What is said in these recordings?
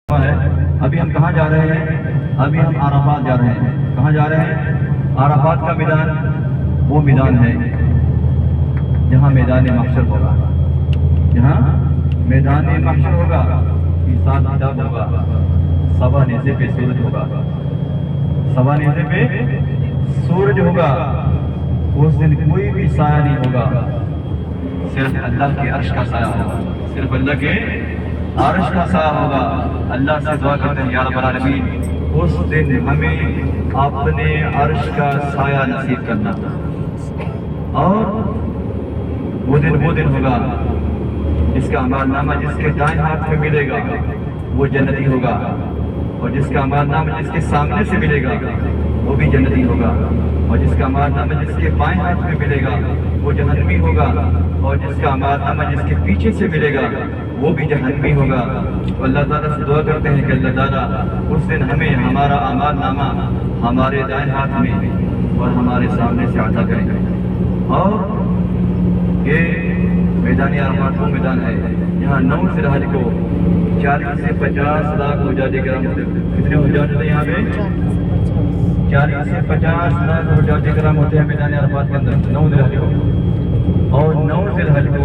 ہے۔ ابھی ہم کہاں جا رہے ہیں؟ ابھی ہم عرفات جا رہے ہیں۔ کہاں جا رہے ہیں؟ عرفات کا میدان وہ میدان ہے جہاں میدان محشر ہوگا، جہاں میدان محشر ہوگا، حساب کتاب ہوگا، سوا نیزے پہ سورج ہوگا، سوا نیزے پہ سورج ہوگا۔ اس دن کوئی بھی سایہ نہیں ہوگا، صرف اللہ کے عرش کا سایہ ہوگا، صرف اللہ کے عرش کا سایہ ہوگا۔ اللہ سے دعا کرتے ہیں یا رب العالمین اس دن ہمیں اپنے عرش کا سایہ نصیب کرنا، اور وہ دن ہوگا جس کا اعمال نامہ جس کے دائیں ہاتھ میں ملے گا وہ جنتی ہوگا، اور جس کا اعمال نامہ جس کے سامنے سے ملے گا وہ بھی جنتی ہوگا، اور جس کا اعمال نامہ جس کے بائیں ہاتھ میں ملے گا وہ جہنمی ہوگا، اور جس کا اعمال نامہ جس کے پیچھے سے ملے گا وہ بھی جہنمی ہوگا۔ تو اللہ تعالیٰ سے دعا کرتے ہیں کہ اللہ تعالیٰ اس دن ہمیں ہمارا اعمال نامہ ہمارے دائیں ہاتھ میں اور ہمارے سامنے سے عطا کرے۔ اور یہ میدان عرفات وہ میدان ہے یہاں 9 ذی الحج کو 40 سے 50 لاکھ حجاج کرام ہوتے ہیں۔ کتنے حجاج ہوتے ہیں یہاں پہ؟ 40 سے 50 لاکھ حجاج کرام ہوتے ہیں میدان عرفات کے اندر 9 ذی الحج کو۔ اور 9 ذی الحج کو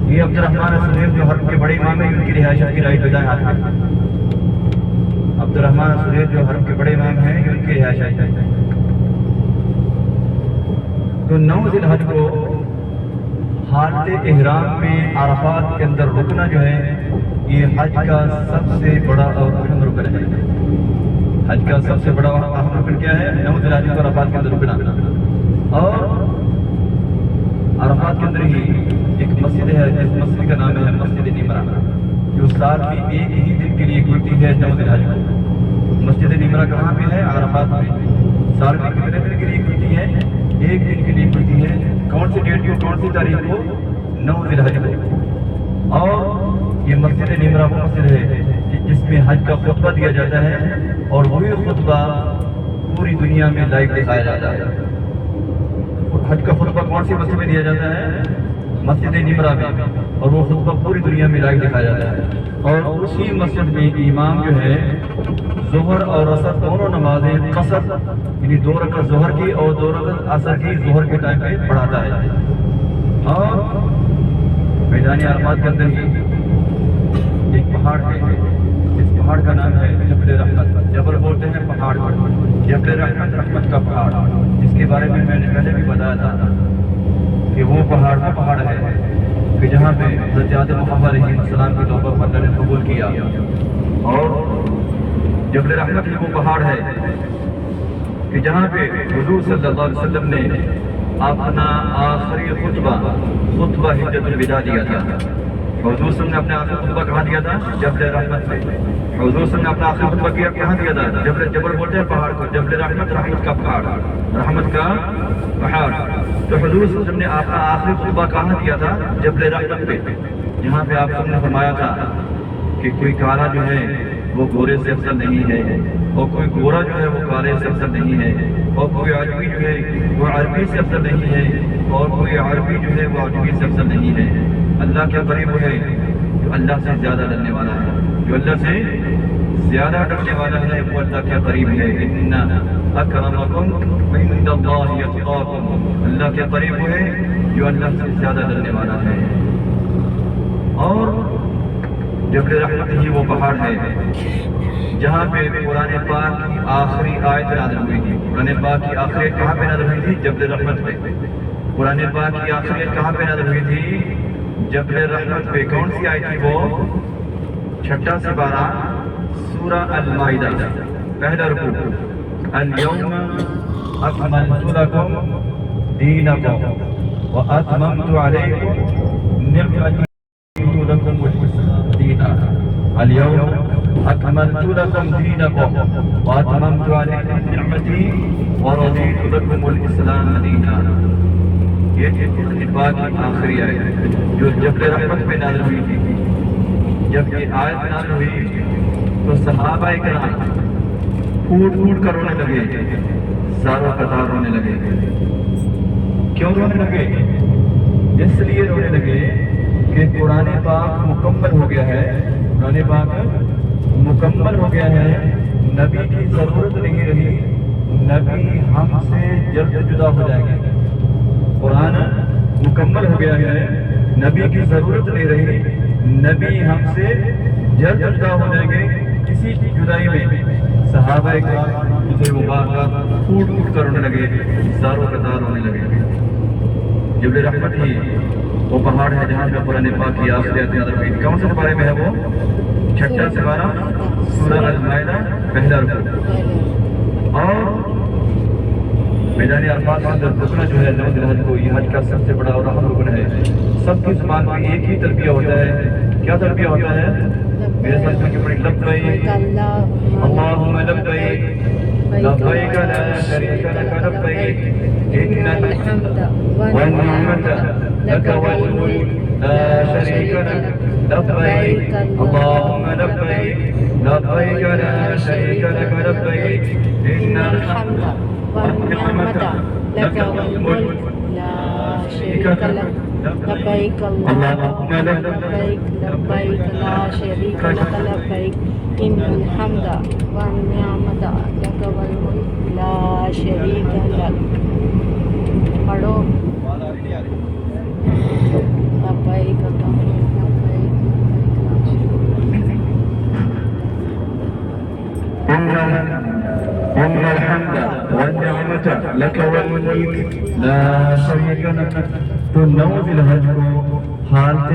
یہ عبد الرحمن السلیف جو حرم کے بڑے امام ہیں ان کی رہائش کی رائٹ بدائیں ہاتھ میں، عبد الرحمن السلیف جو حرم کے بڑے امام ہیں ان کی رہائش ہے۔ تو 9 ذی الحج کو حالت احرام میں عرفات کے اندر رکنا جو ہے یہ حج کا سب سے بڑا اور اہم رکن ہے۔ حج کا سب سے بڑا اور اہم رکن کیا ہے؟ 9 ذی الحج کو عرفات کے اندر رکنا۔ اور عرفات کے اندر ہی ایک مسجد ہے جس مسجد کا نام ہے مسجد نمرہ، جو سال میں ایک ہی دن کے لیے کھلتی ہے 9 ذی الحج کو۔ مسجد نمرہ کہاں پہ ہے؟ عرفات میں۔ سال میں کتنے دن کے لیے کھلتی ہے؟ ایک دن کے لیے کھلتی ہے۔ کون سی ڈیٹ کو، کون سی تاریخ کو؟ 9 ذی الحج کو۔ اور یہ مسجد نمرہ وہ مسجد ہے جس میں حج کا خطبہ دیا جاتا ہے، اور وہی خطبہ پوری دنیا میں لائیو دکھایا جاتا ہے۔ حج کا خطبہ کون سی مسجد میں دیا جاتا ہے؟ مسجد نمرہ میں، اور وہ خطبہ پوری دنیا میں لائیو دکھایا جاتا ہے۔ اور اسی مسجد میں امام جو ہے ظہر اور عصر دونوں نمازیں قصر یعنی 2 رکعت ظہر کی اور 2 رکعت عصر کی ظہر کے ٹائم پہ پڑھاتا ہے۔ اور میدان عرفات کے اندر ہی ایک پہاڑ ہے، اس پہاڑ کا نام ہے جبل رحمت۔ جبل بولتے ہیں پہاڑ کو، جبل رحمت، رحمت کا پہاڑ، جس کے بارے میں نے پہلے بھی بتایا تھا کہ وہ پہاڑ ہے کہ جہاں پہ حضرت آدم محمد علیہ السلام کی توبہ پر اللہ نے قبول کیا۔ اور جبل رحمت ہی وہ پہاڑ ہے کہ جہاں پہ حضور صلی اللہ علیہ وسلم نے اپنا آخری خطبہ حجت الوداع دیا تھا۔ حضور صلی اللہ علیہ وسلم نے اپنا آخری خطبہ کہاں دیا تھا؟ جبل رحمت میں۔ حضور صلی اللہ علیہ وسلم نے اپنا آخری خطبہ کہاں دیا تھا؟ جبل بولتے ہیں پہاڑ کو، جبل رحمت، رحمت کا پہاڑ، رحمت کا پہاڑ۔ تو حضور صلی اللہ علیہ وسلم نے اپنا آخری خطبہ کہاں دیا تھا؟ جبل رحمت پہ، جہاں پہ آپ سب نے فرمایا تھا کہ کوئی کالا جو ہے وہ گورے سے افضل نہیں ہے، اور کوئی گورا جو ہے وہ کالے سے افضل نہیں ہے، اور کوئی عربی جو ہے وہ عربی سے افضل نہیں ہے، اور کوئی عربی جو ہے وہ عربی سے افضل نہیں ہے۔ اللہ کے قریب وہ ہے جو اللہ سے زیادہ ڈرنے والا ہے، جو اللہ سے زیادہ ڈرنے والا ہے وہ اللہ کے قریب ہے۔ ان اکرمکم عند اللہ اتقاکم، اللہ کے قریب وہ ہے جو اللہ سے زیادہ ڈرنے والا ہے۔ اور جبل رحمت ہی وہ پہاڑ ہے جہاں پہ قرآن پاک کی آخری آیت نازل ہوئی تھی۔ قرآن پاک کی آخری آیت کہاں پہ نازل ہوئی تھی؟ جبل رحمت پہ۔ قرآن پاک کی آخری آیت کہاں پہ نازل ہوئی تھی؟ جبل رحمت پہ۔ کون سی آیت تھی وہ؟ 6 سے 12 سورہ المائدہ، پہلا رکوع۔ اليوم اکملت لکم دینکم واتممت علیکم نعمتی لکم دینا۔ اليوم اکملت لکم دینکم واتممت علیکم نعمتی ورضیت لکم الاسلام دینا۔ یہ قرآن پاک کی آخری آیت جو جبل رحمت پہ نازل ہوئی تھی۔ جب یہ آیت نازل ہوئی تو صحابہ کرام پھوٹ کر رونے لگے، زاروں قطار رونے لگے۔ کیوں رونے لگے؟ اس لیے رونے لگے کہ قرآن پاک مکمل ہو گیا ہے، قرآن پاک مکمل ہو گیا ہے، نبی کی ضرورت نہیں رہی، نبی ہم سے جلد جدا ہو جائیں گے۔ قرآن مکمل ہو گیا ہے، نبی کی ضرورت نہیں رہی، نبی ہم سے جلد جدا ہو جائیں گے۔ کسی جدائی میں صحابہ کرام دوسرے مبارکہ پھوٹ پھوٹ کر رونے لگے، زاروں قطار رونے لگے۔ جبل رحمت ہی وہ پہاڑ ہے جہاں پہ قرآن پاک کی آخری آیت نازل ہوئی۔ کون سے بارے میں ہے وہ؟ 6 سے 12 سورہ المائدہ پہلا رکوع۔ اور میدان عرفات کے اندر رکنا جو ہے 9 ذی الحج کو، یہ حج کا سب سے بڑا اور اہم رکن ہے۔ سب کی زبان میں ایک ہی تلبیہ ہوتا ہے۔ کیا تلبیہ ہوتا ہے؟ میرے ساتھ میں پڑھی، لبیک اللہم لبیک لبیک لا شریک لک لبیک ان الحمد والنعمت لک والملک لا شریک لک لبیک اللہم لبیک لبیک لا شریک لک لبیک ان الحمد والنعمت لك والملك لا شريك لك لبيك اللهم لبيك لبيك لا شريك لك لبيك إن الحمد والنعمت لك والملك لا شريك لك پڑھو لبيك إن الحمد والنعمت لك والملك لا شريك لك۔ تو 9 ذی الحج کو حالت